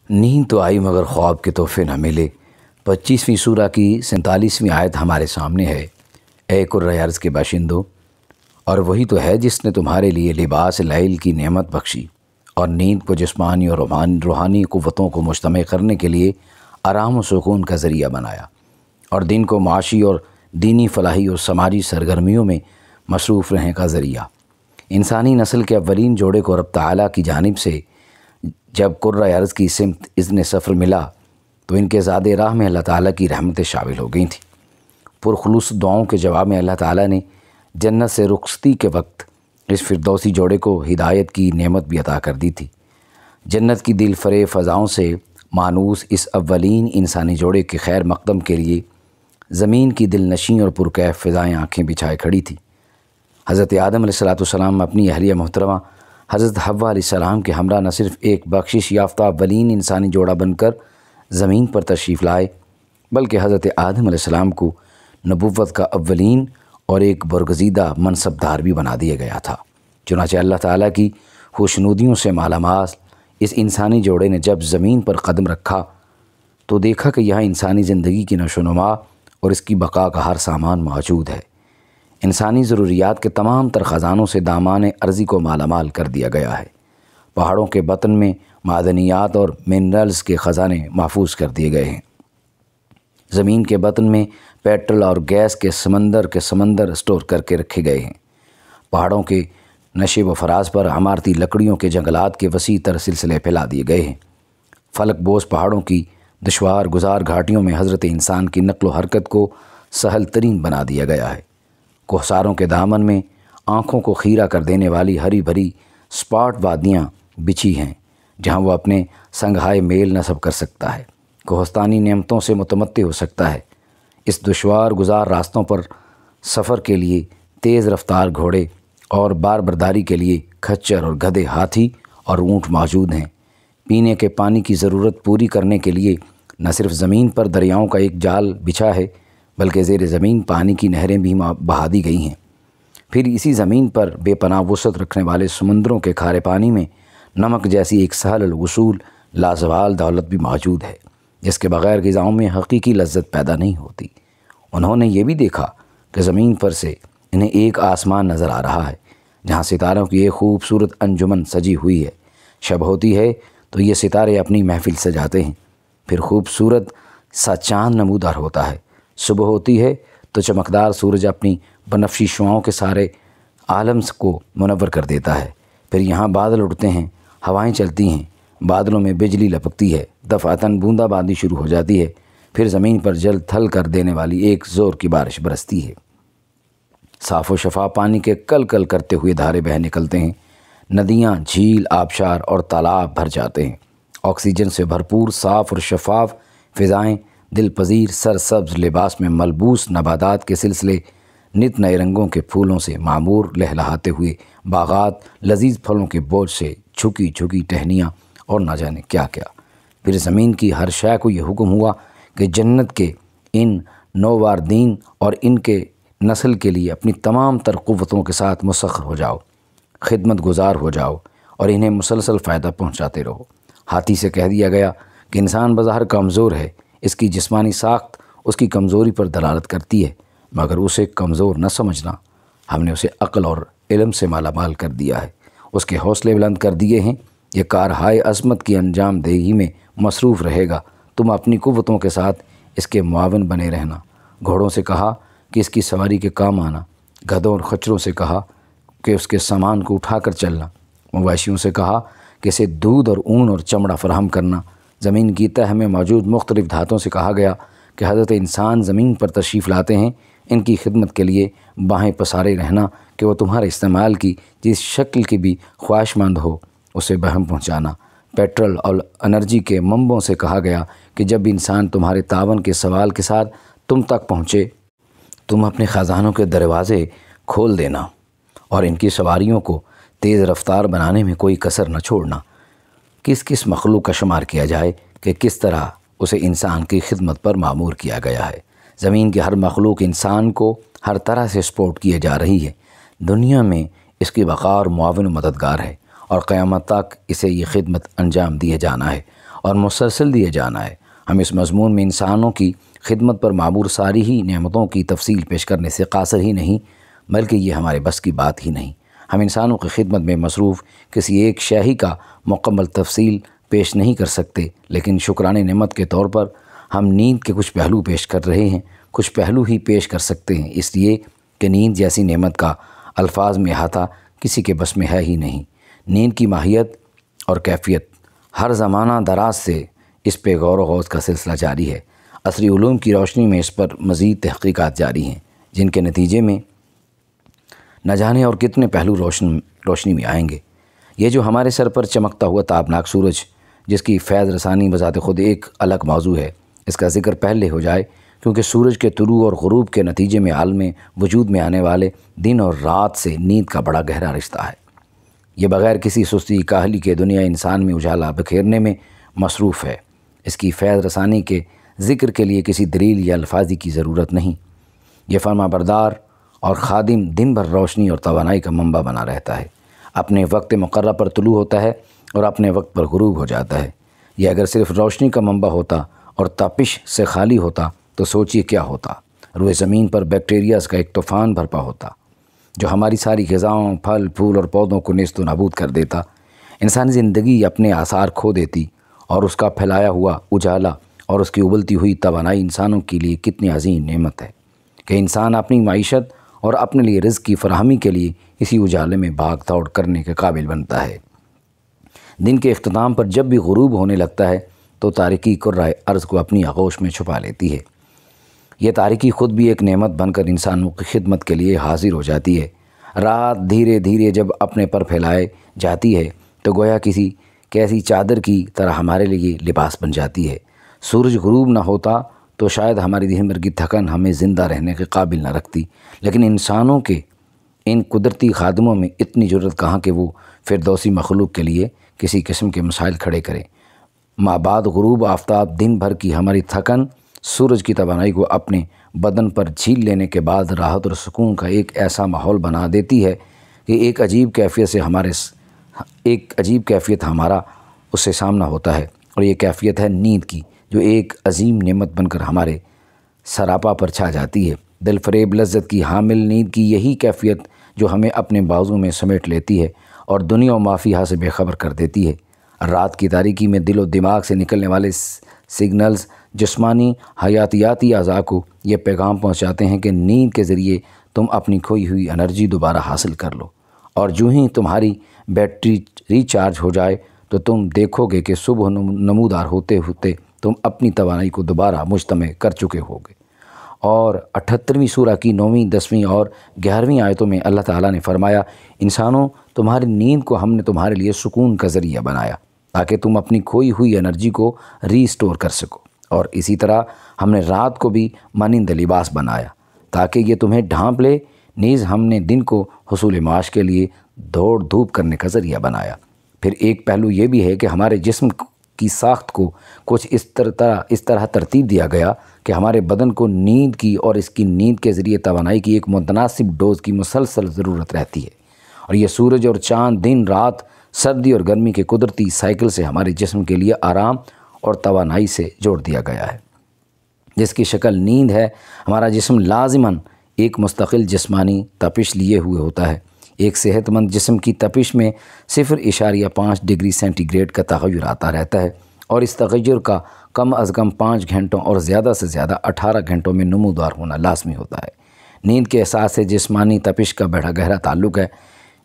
نیند تو آئی مگر خواب کے تحفے نہ ملے۔ 25ویں سورہ کی 47ویں آیت ہمارے سامنے ہے۔ اے کرۂ ارض کے باشندوں، اور وہی تو ہے جس نے تمہارے لیے لباس لیل کی نعمت بخشی اور نیند کو جسمانی اور روحانی قوتوں کو مجتمع کرنے کے لیے آرام و سکون کا ذریعہ بنایا، اور دن کو معاشی اور دینی فلاحی اور سماجی سرگرمیوں میں مصروف رہنے کا ذریعہ۔ انسانی نسل کے اولین جوڑے کو رب تعالیٰ کی جانب سے جب کرۂ ارض کی سمت اذن سفر ملا تو ان کے زاد راہ میں اللہ تعالیٰ کی رحمتیں شامل ہو گئی تھیں۔ پرخلوص دعاؤں کے جواب میں اللہ تعالیٰ نے جنت سے رخصتی کے وقت اس فردوسی جوڑے کو ہدایت کی نعمت بھی عطا کر دی تھی۔ جنت کی دل فریب فضاؤں سے مانوس اس اولین انسانی جوڑے کے خیر مقدم کے لیے زمین کی دل نشیں اور پرکیف فضائیں آنکھیں بچھائے کھڑی تھیں۔ حضرت آدم علیہ السلام اپنی اہلیہ محترمہ حضرت حوا علیہ السلام کے ہمراہ نہ صرف ایک بخشش یافتہ اولین انسانی جوڑا بن کر زمین پر تشریف لائے، بلکہ حضرت آدم علیہ السلام کو نبوت کا اولین اور ایک برگزیدہ منصب دار بھی بنا دیا گیا تھا۔ چنانچہ اللہ تعالیٰ کی خوشنودیوں سے مالا مال اس انسانی جوڑے نے جب زمین پر قدم رکھا تو دیکھا کہ یہاں انسانی زندگی کی نشو و نما اور اس کی بقا کا ہر سامان موجود ہے۔ انسانی ضروریات کے تمام تر خزانوں سے دامان ارضی کو مالا مال کر دیا گیا ہے۔ پہاڑوں کے بطن میں معدنیات اور منرلز کے خزانے محفوظ کر دیے گئے ہیں۔ زمین کے بطن میں پیٹرول اور گیس کے سمندر اسٹور کر کے رکھے گئے ہیں۔ پہاڑوں کے نشیب و فراز پر عمارتی لکڑیوں کے جنگلات کے وسیع تر سلسلے پھیلا دیے گئے ہیں۔ فلک بوس پہاڑوں کی دشوار گزار گھاٹیوں میں حضرت انسان کی نقل و حرکت کو سہل ترین بنا دیا گیا ہے۔ کوہساروں کے دامن میں آنکھوں کو خیرہ کر دینے والی ہری بھری سپاٹ وادیاں بچھی ہیں جہاں وہ اپنے سنگھائے میل نصب کر سکتا ہے، کوہستانی نعمتوں سے متمتع ہو سکتا ہے۔ اس دشوار گزار راستوں پر سفر کے لیے تیز رفتار گھوڑے اور بار برداری کے لیے کھچر اور گدھے، ہاتھی اور اونٹ موجود ہیں۔ پینے کے پانی کی ضرورت پوری کرنے کے لیے نہ صرف زمین پر دریاؤں کا ایک جال بچھا ہے بلکہ زیر زمین پانی کی نہریں بھی بہا دی گئی ہیں۔ پھر اسی زمین پر بے پناہ وسعت رکھنے والے سمندروں کے کھارے پانی میں نمک جیسی ایک سہل الوصول لازوال دولت بھی موجود ہے جس کے بغیر غذاؤں میں حقیقی لذت پیدا نہیں ہوتی۔ انہوں نے یہ بھی دیکھا کہ زمین پر سے انہیں ایک آسمان نظر آ رہا ہے جہاں ستاروں کی ایک خوبصورت انجمن سجی ہوئی ہے۔ شب ہوتی ہے تو یہ ستارے اپنی محفل سجاتے ہیں، پھر خوبصورت سا چاند نمودار ہوتا ہے۔ صبح ہوتی ہے تو چمکدار سورج اپنی بنفشی شعاؤں کے سارے عالم کو منور کر دیتا ہے۔ پھر یہاں بادل اڑتے ہیں، ہوائیں چلتی ہیں، بادلوں میں بجلی لپکتی ہے، دفعتاً بوندا باندی شروع ہو جاتی ہے، پھر زمین پر جل تھل کر دینے والی ایک زور کی بارش برستی ہے۔ صاف و شفاف پانی کے کل کل کرتے ہوئے دھارے بہہ نکلتے ہیں، ندیاں، جھیل، آبشار اور تالاب بھر جاتے ہیں۔ آکسیجن سے بھرپور صاف اور شفاف فضائیں، دل پذیر سرسبز لباس میں ملبوس نباتات کے سلسلے، نت نئے رنگوں کے پھولوں سے معمور لہلہاتے ہوئے باغات، لذیذ پھلوں کے بوجھ سے جھکی جھکی ٹہنیاں اور نہ جانے کیا کیا۔ پھر زمین کی ہر شے کو یہ حکم ہوا کہ جنت کے ان نوواردین اور ان کے نسل کے لیے اپنی تمام تر قوتوں کے ساتھ مسخر ہو جاؤ، خدمت گزار ہو جاؤ اور انہیں مسلسل فائدہ پہنچاتے رہو۔ ہاتھی سے کہہ دیا گیا کہ انسان بظاہر کمزور ہے، اس کی جسمانی ساخت اس کی کمزوری پر دلالت کرتی ہے، مگر اسے کمزور نہ سمجھنا، ہم نے اسے عقل اور علم سے مالا مال کر دیا ہے، اس کے حوصلے بلند کر دیے ہیں، یہ کارہائے عظمت کی انجام دہی میں مصروف رہے گا، تم اپنی قوتوں کے ساتھ اس کے معاون بنے رہنا۔ گھوڑوں سے کہا کہ اس کی سواری کے کام آنا، گدھوں اور خچروں سے کہا کہ اس کے سامان کو اٹھا کر چلنا، مویشیوں سے کہا کہ اسے دودھ اور اون اور چمڑا فراہم کرنا۔ زمین کی تہہ میں موجود مختلف دھاتوں سے کہا گیا کہ حضرت انسان زمین پر تشریف لاتے ہیں، ان کی خدمت کے لیے باہیں پسارے رہنا کہ وہ تمہارے استعمال کی جس شکل کی بھی خواہش مند ہو اسے بہم پہنچانا۔ پیٹرول اور انرجی کے منبعوں سے کہا گیا کہ جب انسان تمہارے تعاون کے سوال کے ساتھ تم تک پہنچے تم اپنے خزانوں کے دروازے کھول دینا اور ان کی سواریوں کو تیز رفتار بنانے میں کوئی کسر نہ چھوڑنا۔ کس مخلوق کا شمار کیا جائے کہ کس طرح اسے انسان کی خدمت پر مامور کیا گیا ہے۔ زمین کی ہر مخلوق انسان کو ہر طرح سے سپورٹ کیے جا رہی ہے، دنیا میں اس کی بقا اور معاون و مددگار ہے، اور قیامت تک اسے یہ خدمت انجام دیے جانا ہے، اور مسلسل دیے جانا ہے۔ ہم اس مضمون میں انسانوں کی خدمت پر معمور ساری ہی نعمتوں کی تفصیل پیش کرنے سے قاصر ہی نہیں، بلکہ یہ ہمارے بس کی بات ہی نہیں۔ ہم انسانوں کی خدمت میں مصروف کسی ایک شے ہی کا مکمل تفصیل پیش نہیں کر سکتے، لیکن شکرانے نعمت کے طور پر ہم نیند کے کچھ پہلو پیش کر رہے ہیں، کچھ پہلو ہی پیش کر سکتے ہیں، اس لیے کہ نیند جیسی نعمت کا الفاظ میں احاطہ کسی کے بس میں ہے ہی نہیں۔ نیند کی ماہیت اور کیفیت ہر زمانہ دراز سے اس پہ غور و خوض کا سلسلہ جاری ہے۔ عصری علوم کی روشنی میں اس پر مزید تحقیقات جاری ہیں، جن کے نتیجے میں نہ جانے اور کتنے پہلو روشنی میں آئیں گے۔ یہ جو ہمارے سر پر چمکتا ہوا تابناک سورج، جس کی فیض رسانی بذات خود ایک الگ موضوع ہے، اس کا ذکر پہلے ہو جائے، کیونکہ سورج کے طلوع اور غروب کے نتیجے میں عالم وجود میں آنے والے دن اور رات سے نیند کا بڑا گہرا رشتہ ہے۔ یہ بغیر کسی سستی کاہلی کے دنیا انسان میں اجالا بکھیرنے میں مصروف ہے۔ اس کی فیض رسانی کے ذکر کے لیے کسی دلیل یا الفاظی کی ضرورت نہیں۔ یہ فرما بردار اور خادم دن بھر روشنی اور توانائی کا منبع بنا رہتا ہے، اپنے وقت مقررہ پر طلوع ہوتا ہے اور اپنے وقت پر غروب ہو جاتا ہے۔ یہ اگر صرف روشنی کا منبع ہوتا اور تپش سے خالی ہوتا تو سوچئے کیا ہوتا۔ روئے زمین پر بیکٹیریاز کا ایک طوفان برپا ہوتا جو ہماری ساری غذاؤں، پھل پھول اور پودوں کو نیست و نابود کر دیتا۔ انسانی زندگی اپنے آثار کھو دیتی، اور اس کا پھیلایا ہوا اجالا اور اس کی ابلتی ہوئی توانائی انسانوں کے لیے کتنی عظیم نعمت ہے کہ انسان اپنی معیشت اور اپنے لیے رزق کی فراہمی کے لیے اسی اجالے میں بھاگ دوڑ کرنے کے قابل بنتا ہے۔ دن کے اختتام پر جب بھی غروب ہونے لگتا ہے تو تاریکی کرۂ ارض کو اپنی آغوش میں چھپا لیتی ہے۔ یہ تاریکی خود بھی ایک نعمت بن کر انسانوں کی خدمت کے لیے حاضر ہو جاتی ہے۔ رات دھیرے دھیرے جب اپنے پر پھیلائے جاتی ہے تو گویا کیسی چادر کی طرح ہمارے لیے لباس بن جاتی ہے۔ سورج غروب نہ ہوتا تو شاید ہماری دن بھر کی تھکن ہمیں زندہ رہنے کے قابل نہ رکھتی، لیکن انسانوں کے ان قدرتی خادموں میں اتنی جرأت کہاں کہ وہ فردوسی مخلوق کے لیے کسی قسم کے مسائل کھڑے کریں۔ مابعد غروب آفتاب دن بھر کی ہماری تھکن سورج کی توانائی کو اپنے بدن پر جھیل لینے کے بعد راحت اور سکون کا ایک ایسا ماحول بنا دیتی ہے کہ ایک عجیب کیفیت ہمارا اس سے سامنا ہوتا ہے، اور یہ کیفیت ہے نیند کی، جو ایک عظیم نعمت بن کر ہمارے سراپا پر چھا جاتی ہے۔ دل فریب لذت کی حامل نیند کی یہی کیفیت جو ہمیں اپنے بازو میں سمیٹ لیتی ہے اور دنیا و ما فیہا سے بے خبر کر دیتی ہے۔ رات کی تاریکی میں دل و دماغ سے نکلنے والے سگنلز جسمانی حیاتیاتی اعضاء کو یہ پیغام پہنچاتے ہیں کہ نیند کے ذریعے تم اپنی کھوئی ہوئی انرجی دوبارہ حاصل کر لو، اور جو ہی تمہاری بیٹری ریچارج ہو جائے تو تم دیکھو گے کہ صبح نمودار ہوتے ہوتے تم اپنی توانائی کو دوبارہ مجتمع کر چکے ہوگے۔ اور 78ویں سورہ کی 9ویں، 10ویں اور 11ویں آیتوں میں اللہ تعالیٰ نے فرمایا، انسانوں تمہاری نیند کو ہم نے تمہارے لیے سکون کا ذریعہ بنایا تاکہ تم اپنی کھوئی ہوئی انرجی کو ریسٹور کر سکو، اور اسی طرح ہم نے رات کو بھی مانند لباس بنایا تاکہ یہ تمہیں ڈھانپ لے، نیز ہم نے دن کو حصول معاش کے لیے دوڑ دھوپ کرنے کا ذریعہ بنایا۔ پھر ایک پہلو یہ بھی ہے کہ ہمارے جسم کی ساخت کو کچھ اس طرح ترتیب دیا گیا کہ ہمارے بدن کو نیند کی اور اس کی نیند کے ذریعے توانائی کی ایک متناسب ڈوز کی مسلسل ضرورت رہتی ہے، اور یہ سورج اور چاند، دن رات، سردی اور گرمی کے قدرتی سائیکل سے ہمارے جسم کے لیے آرام اور توانائی سے جوڑ دیا گیا ہے، جس کی شکل نیند ہے۔ ہمارا جسم لازماً ایک مستقل جسمانی تپش لیے ہوئے ہوتا ہے۔ ایک صحت مند جسم کی تپش میں 0.5 ڈگری سینٹی گریڈ کا تغیر آتا رہتا ہے، اور اس تغیر کا کم از کم 5 گھنٹوں اور زیادہ سے زیادہ 18 گھنٹوں میں نمودار ہونا لازمی ہوتا ہے۔ نیند کے احساس سے جسمانی تپش کا بڑا گہرا تعلق ہے۔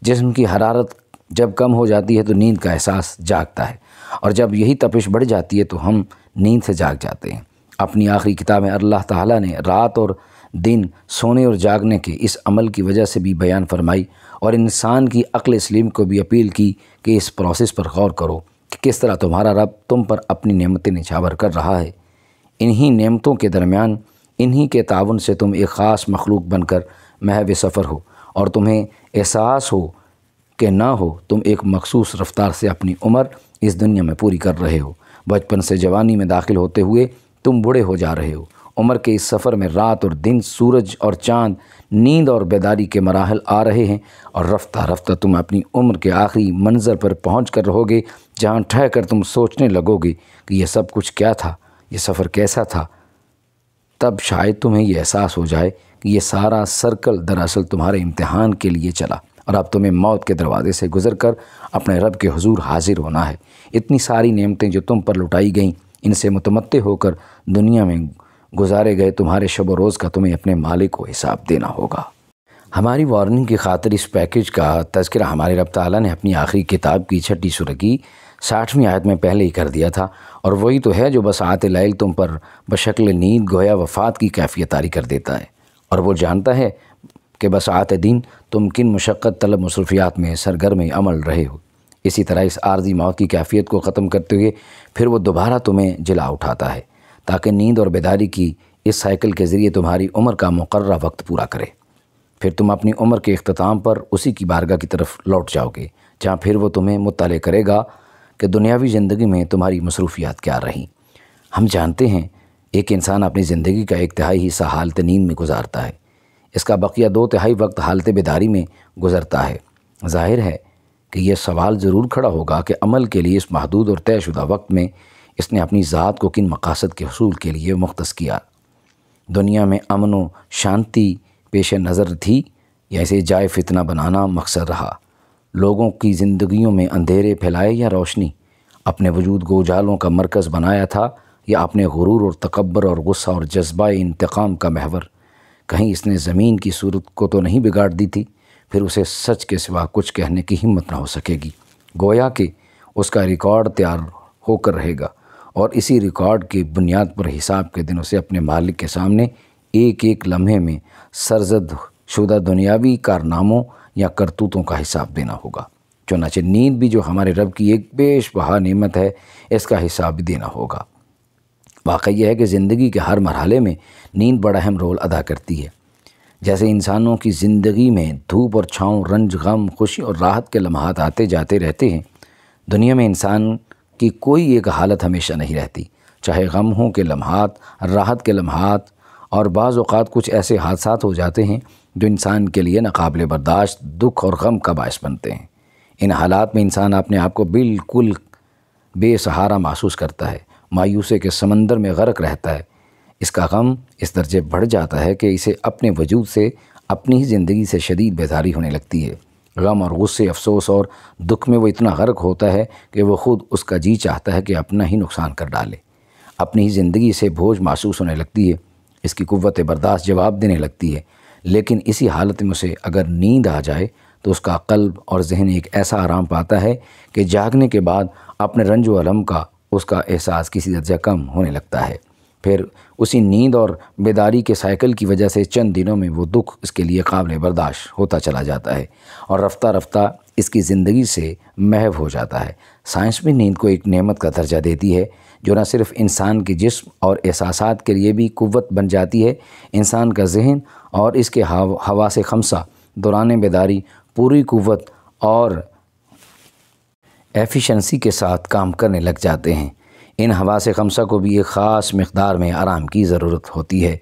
جسم کی حرارت جب کم ہو جاتی ہے تو نیند کا احساس جاگتا ہے، اور جب یہی تپش بڑھ جاتی ہے تو ہم نیند سے جاگ جاتے ہیں۔ اپنی آخری کتاب میں اللہ تعالیٰ نے رات اور دن، سونے اور جاگنے کے اس عمل کی وجہ سے بھی بیان فرمائی، اور انسان کی عقل سلیم کو بھی اپیل کی کہ اس پروسیس پر غور کرو کہ کس طرح تمہارا رب تم پر اپنی نعمتیں نچھاور کر رہا ہے۔ انہی نعمتوں کے درمیان انہی کے تعاون سے تم ایک خاص مخلوق بن کر محو سفر ہو، اور تمہیں احساس ہو کہ نہ ہو تم ایک مخصوص رفتار سے اپنی عمر اس دنیا میں پوری کر رہے ہو۔ بچپن سے جوانی میں داخل ہوتے ہوئے تم بوڑھے ہو جا رہے ہو، عمر کے اس سفر میں رات اور دن، سورج اور چاند، نیند اور بیداری کے مراحل آ رہے ہیں، اور رفتہ رفتہ تم اپنی عمر کے آخری منظر پر پہنچ کر رہو گے، جہاں ٹھہر کر تم سوچنے لگو گے کہ یہ سب کچھ کیا تھا، یہ سفر کیسا تھا۔ تب شاید تمہیں یہ احساس ہو جائے کہ یہ سارا سرکل دراصل تمہارے امتحان کے لیے چلا، اور اب تمہیں موت کے دروازے سے گزر کر اپنے رب کے حضور حاضر ہونا ہے۔ اتنی ساری نعمتیں جو تم پر لٹائی گئیں، ان سے متمتع ہو کر دنیا میں گزارے گئے تمہارے شب و روز کا تمہیں اپنے مالک کو حساب دینا ہوگا۔ ہماری وارننگ کی خاطر اس پیکج کا تذکرہ ہمارے رب تعالیٰ نے اپنی آخری کتاب کی 6 سورہ کی 60ویں آیت میں پہلے ہی کر دیا تھا، اور وہی تو ہے جو بساط لیل تم پر بشکل نیند گویا وفات کی کیفیت طاری کر دیتا ہے، اور وہ جانتا ہے کہ بساط دن تم کن مشقت طلب مصروفیات میں سرگرم عمل رہے ہو۔ اسی طرح اس عارضی موت کی کیفیت کو ختم کرتے ہوئے پھر وہ دوبارہ تمہیں جلا اٹھاتا ہے، تاکہ نیند اور بیداری کی اس سائیکل کے ذریعے تمہاری عمر کا مقررہ وقت پورا کرے۔ پھر تم اپنی عمر کے اختتام پر اسی کی بارگاہ کی طرف لوٹ جاؤ گے، جہاں پھر وہ تمہیں مطلع کرے گا کہ دنیاوی زندگی میں تمہاری مصروفیات کیا رہیں۔ ہم جانتے ہیں ایک انسان اپنی زندگی کا 1/3 حصہ حالت نیند میں گزارتا ہے، اس کا بقیہ 2/3 وقت حالت بیداری میں گزرتا ہے۔ ظاہر ہے کہ یہ سوال ضرور کھڑا ہوگا کہ عمل کے لیے اس محدود اور طے شدہ وقت میں اس نے اپنی ذات کو کن مقاصد کے حصول کے لیے مختص کیا۔ دنیا میں امن و شانتی پیش نظر تھی، یا اسے جائے فتنہ بنانا مقصد رہا؟ لوگوں کی زندگیوں میں اندھیرے پھیلائے یا روشنی؟ اپنے وجود کو اجالوں کا مرکز بنایا تھا، یا اپنے غرور اور تکبر اور غصہ اور جذبہ انتقام کا محور؟ کہیں اس نے زمین کی صورت کو تو نہیں بگاڑ دی تھی؟ پھر اسے سچ کے سوا کچھ کہنے کی ہمت نہ ہو سکے گی، گویا کہ اس کا ریکارڈ تیار ہو کر رہے گا، اور اسی ریکارڈ کی بنیاد پر حساب کے دن اسے اپنے مالک کے سامنے ایک ایک لمحے میں سرزد شدہ دنیاوی کارناموں یا کرتوتوں کا حساب دینا ہوگا۔ چنانچہ نیند بھی جو ہمارے رب کی ایک بیش بہا نعمت ہے، اس کا حساب بھی دینا ہوگا۔ واقعہ یہ ہے کہ زندگی کے ہر مرحلے میں نیند بڑا اہم رول ادا کرتی ہے۔ جیسے انسانوں کی زندگی میں دھوپ اور چھاؤں، رنج، غم، خوشی اور راحت کے لمحات آتے جاتے رہتے ہیں، دنیا میں انسان کی کوئی ایک حالت ہمیشہ نہیں رہتی، چاہے غم ہوں کے لمحات، راحت کے لمحات، اور بعض اوقات کچھ ایسے حادثات ہو جاتے ہیں جو انسان کے لیے ناقابل برداشت دکھ اور غم کا باعث بنتے ہیں۔ ان حالات میں انسان اپنے آپ کو بالکل بے سہارا محسوس کرتا ہے، مایوسی کے سمندر میں غرق رہتا ہے۔ اس کا غم اس درجے بڑھ جاتا ہے کہ اسے اپنے وجود سے، اپنی ہی زندگی سے شدید بیزاری ہونے لگتی ہے۔ غم اور غصے، افسوس اور دکھ میں وہ اتنا غرق ہوتا ہے کہ وہ خود اس کا جی چاہتا ہے کہ اپنا ہی نقصان کر ڈالے۔ اپنی ہی زندگی سے بوجھ محسوس ہونے لگتی ہے، اس کی قوت برداشت جواب دینے لگتی ہے۔ لیکن اسی حالت میں اسے اگر نیند آ جائے تو اس کا قلب اور ذہن ایک ایسا آرام پاتا ہے کہ جاگنے کے بعد اپنے رنج و الم کا اس کا احساس کسی درجہ کم ہونے لگتا ہے۔ پھر اسی نیند اور بیداری کے سائیکل کی وجہ سے چند دنوں میں وہ دکھ اس کے لیے قابل برداشت ہوتا چلا جاتا ہے، اور رفتہ رفتہ اس کی زندگی سے محو ہو جاتا ہے۔ سائنس بھی نیند کو ایک نعمت کا درجہ دیتی ہے، جو نہ صرف انسان کے جسم اور احساسات کے لیے بھی قوت بن جاتی ہے، انسان کا ذہن اور اس کے حواس خمسہ دوران بیداری پوری قوت اور ایفیشنسی کے ساتھ کام کرنے لگ جاتے ہیں۔ ان حواس خمسہ کو بھی ایک خاص مقدار میں آرام کی ضرورت ہوتی ہے،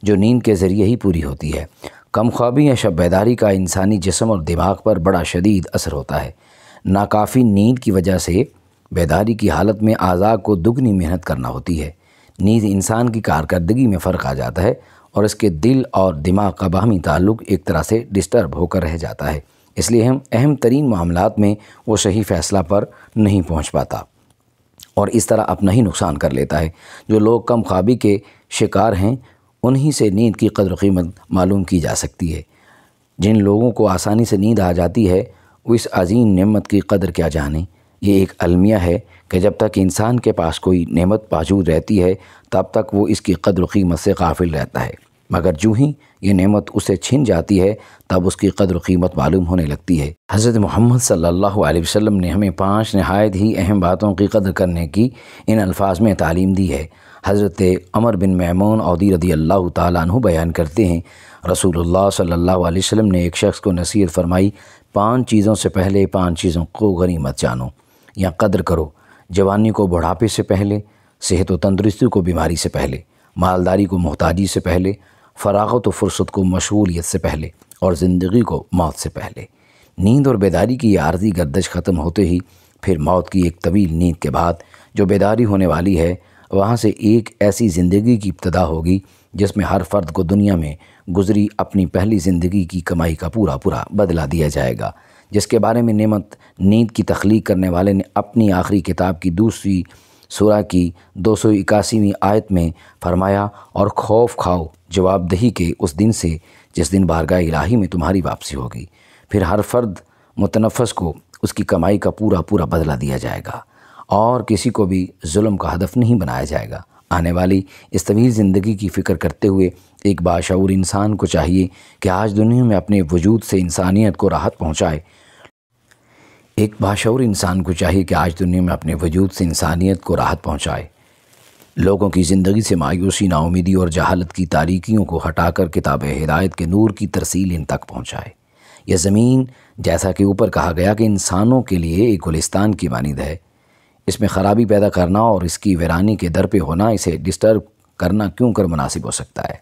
جو نیند کے ذریعے ہی پوری ہوتی ہے۔ کم خوابی یا شب بیداری کا انسانی جسم اور دماغ پر بڑا شدید اثر ہوتا ہے۔ ناکافی نیند کی وجہ سے بیداری کی حالت میں اعضاء کو دگنی محنت کرنا ہوتی ہے۔ نیند انسان کی کارکردگی میں فرق آ جاتا ہے، اور اس کے دل اور دماغ کا باہمی تعلق ایک طرح سے ڈسٹرب ہو کر رہ جاتا ہے۔ اس لیے اہم ترین معاملات میں وہ صحیح فیصلہ پر نہیں پہنچ پاتا، اور اس طرح اپنا ہی نقصان کر لیتا ہے۔ جو لوگ کم خوابی کے شکار ہیں، انہی سے نیند کی قدر و قیمت معلوم کی جا سکتی ہے۔ جن لوگوں کو آسانی سے نیند آ جاتی ہے، وہ اس عظیم نعمت کی قدر کیا جانیں۔ یہ ایک المیہ ہے کہ جب تک انسان کے پاس کوئی نعمت موجود رہتی ہے، تب تک وہ اس کی قدر و قیمت سے غافل رہتا ہے، مگر جو ہی یہ نعمت اسے چھن جاتی ہے، تب اس کی قدر و قیمت معلوم ہونے لگتی ہے۔ حضرت محمد صلی اللہ علیہ وسلم نے ہمیں 5 نہایت ہی اہم باتوں کی قدر کرنے کی ان الفاظ میں تعلیم دی ہے۔ حضرت عمر بن میمون عودی رضی اللہ تعالیٰ عنہ بیان کرتے ہیں، رسول اللہ صلی اللہ علیہ وسلم نے ایک شخص کو نصیحت فرمائی، 5 چیزوں سے پہلے 5 چیزوں کو غنیمت جانو یا قدر کرو۔ جوانی کو بڑھاپے سے پہلے، صحت و تندرستی کو بیماری سے پہلے، مالداری کو محتاجی سے پہلے، فراغت و فرصت کو مشغولیت سے پہلے، اور زندگی کو موت سے پہلے۔ نیند اور بیداری کی یہ عارضی گردش ختم ہوتے ہی پھر موت کی ایک طویل نیند کے بعد جو بیداری ہونے والی ہے، وہاں سے ایک ایسی زندگی کی ابتدا ہوگی جس میں ہر فرد کو دنیا میں گزری اپنی پہلی زندگی کی کمائی کا پورا بدلہ دیا جائے گا، جس کے بارے میں نعمت نیند کی تخلیق کرنے والے نے اپنی آخری کتاب کی دوسری سورہ کی 281ویں آیت میں فرمایا، اور خوف کھاؤ جواب دہی کے اس دن سے جس دن بارگاہ الہی میں تمہاری واپسی ہوگی۔ پھر ہر فرد متنفس کو اس کی کمائی کا پورا بدلہ دیا جائے گا اور کسی کو بھی ظلم کا ہدف نہیں بنایا جائے گا۔ آنے والی اس طویل زندگی کی فکر کرتے ہوئے ایک باشعور انسان کو چاہیے کہ آج دنیا میں اپنے وجود سے انسانیت کو راحت پہنچائے۔ لوگوں کی زندگی سے مایوسی، نا امیدی اور جہالت کی تاریکیوں کو ہٹا کر کتاب ہدایت کے نور کی ترسیل ان تک پہنچائے۔ یہ زمین جیسا کہ اوپر کہا گیا کہ انسانوں کے لیے ایک گلستان کی مانند ہے، اس میں خرابی پیدا کرنا اور اس کی ویرانی کے در پہ ہونا اسے ڈسٹرب کرنا کیوں کر مناسب ہو سکتا ہے؟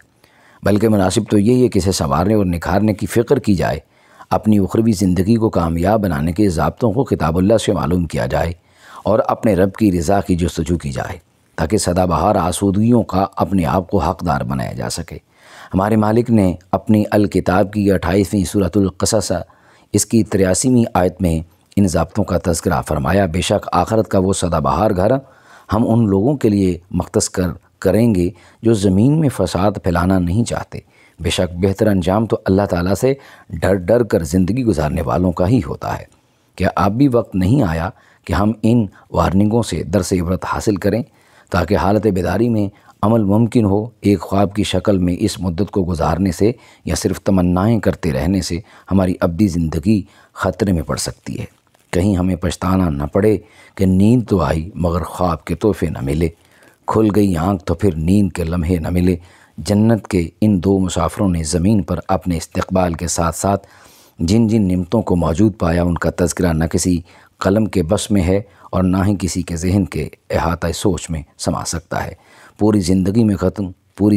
بلکہ مناسب تو یہی ہے کہ اسے سنوارنے اور نکھارنے کی فکر کی جائے، اپنی اخروی زندگی کو کامیاب بنانے کے ضابطوں کو کتاب اللہ سے معلوم کیا جائے اور اپنے رب کی رضا کی جستجو کی جائے، تاکہ سدا بہار آسودگیوں کا اپنے آپ کو حقدار بنایا جا سکے۔ ہمارے مالک نے اپنی الکتاب کی 28ویں سورۃ القصص اس کی 83ویں آیت میں ان ضابطوں کا تذکرہ فرمایا، بے شک آخرت کا وہ سدا بہار گھر ہم ان لوگوں کے لیے مختص کریں گے جو زمین میں فساد پھیلانا نہیں چاہتے۔ بے شک بہتر انجام تو اللہ تعالیٰ سے ڈر کر زندگی گزارنے والوں کا ہی ہوتا ہے۔ کیا اب بھی وقت نہیں آیا کہ ہم ان وارننگوں سے درس عبرت حاصل کریں تاکہ حالت بیداری میں عمل ممکن ہو؟ ایک خواب کی شکل میں اس مدت کو گزارنے سے یا صرف تمنائیں کرتے رہنے سے ہماری ابدی زندگی خطرے میں پڑ سکتی ہے۔ کہیں ہمیں پچھتانا نہ پڑے کہ نیند تو آئی مگر خواب کے تحفے نہ ملے، کھل گئی آنکھ تو پھر نیند کے لمحے نہ ملے۔ جنت کے ان دو مسافروں نے زمین پر اپنے استقبال کے ساتھ ساتھ جن نعمتوں کو موجود پایا، ان کا تذکرہ نہ کسی قلم کے بس میں ہے اور نہ ہی کسی کے ذہن کے احاطہ سوچ میں سما سکتا ہے۔ پوری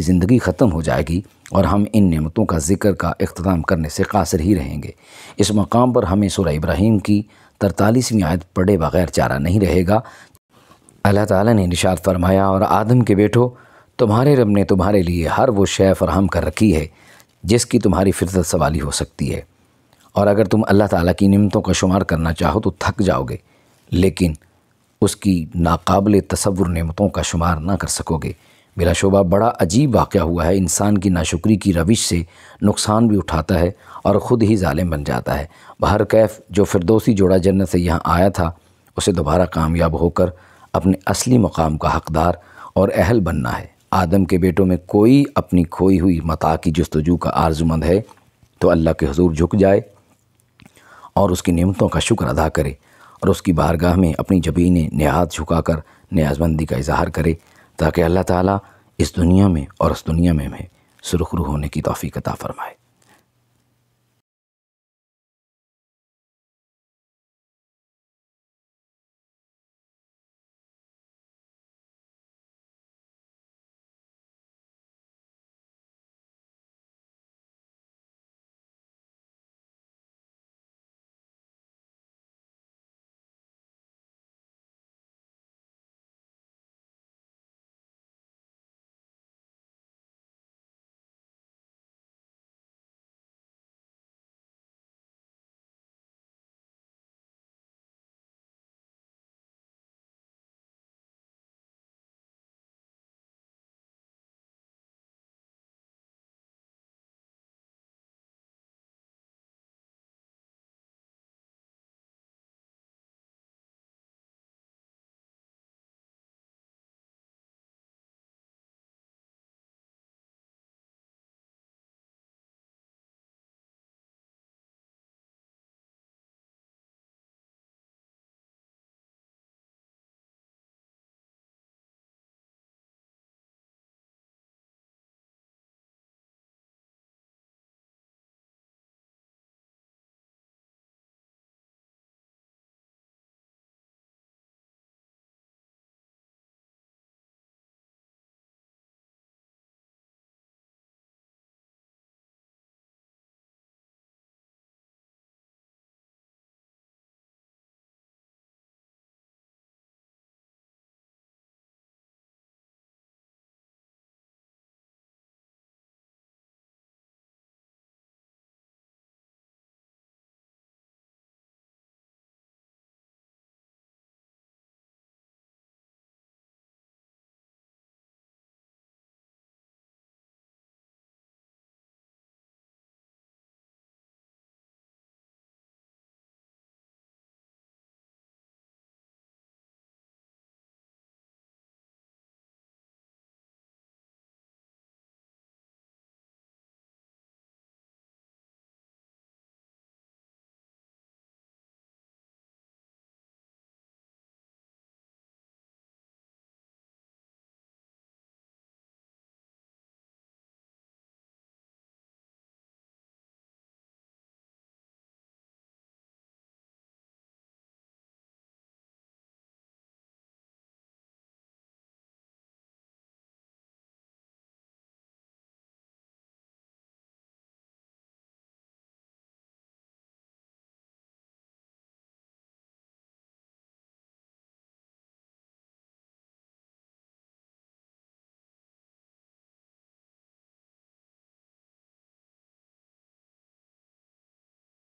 زندگی ختم ہو جائے گی اور ہم ان نعمتوں کا ذکر کا اختتام کرنے سے قاصر ہی رہیں گے۔ اس مقام پر ہمیں سورہ ابراہیم کی 43ویں آیت پڑھے بغیر چارہ نہیں رہے گا۔ اللہ تعالیٰ نے ارشاد فرمایا، اور آدم کے بیٹو، تمہارے رب نے تمہارے لیے ہر وہ شے فراہم کر رکھی ہے جس کی تمہاری فطرت سوالی ہو سکتی ہے، اور اگر تم اللہ تعالیٰ کی نعمتوں کا شمار کرنا چاہو تو تھک جاؤ گے، لیکن اس کی ناقابل تصور نعمتوں کا شمار نہ کر سکو گے۔ بلا شبہ بڑا عجیب واقعہ ہوا ہے، انسان کی ناشکری کی روش سے نقصان بھی اٹھاتا ہے اور خود ہی ظالم بن جاتا ہے۔ بہرکیف جو فردوسی جوڑا جنت سے یہاں آیا تھا، اسے دوبارہ کامیاب ہو کر اپنے اصلی مقام کا حقدار اور اہل بننا ہے۔ آدم کے بیٹوں میں کوئی اپنی کھوئی ہوئی متاع کی جستجو کا آرزومند ہے تو اللہ کے حضور جھک جائے اور اس کی نعمتوں کا شکر ادا کرے اور اس کی بارگاہ میں اپنی جبینیں نہاد جھکا کر نیازمندی کا اظہار کرے، تاکہ اللہ تعالیٰ اس دنیا میں اور اس دنیا میں سرخرو ہونے کی توفیق عطا فرمائے۔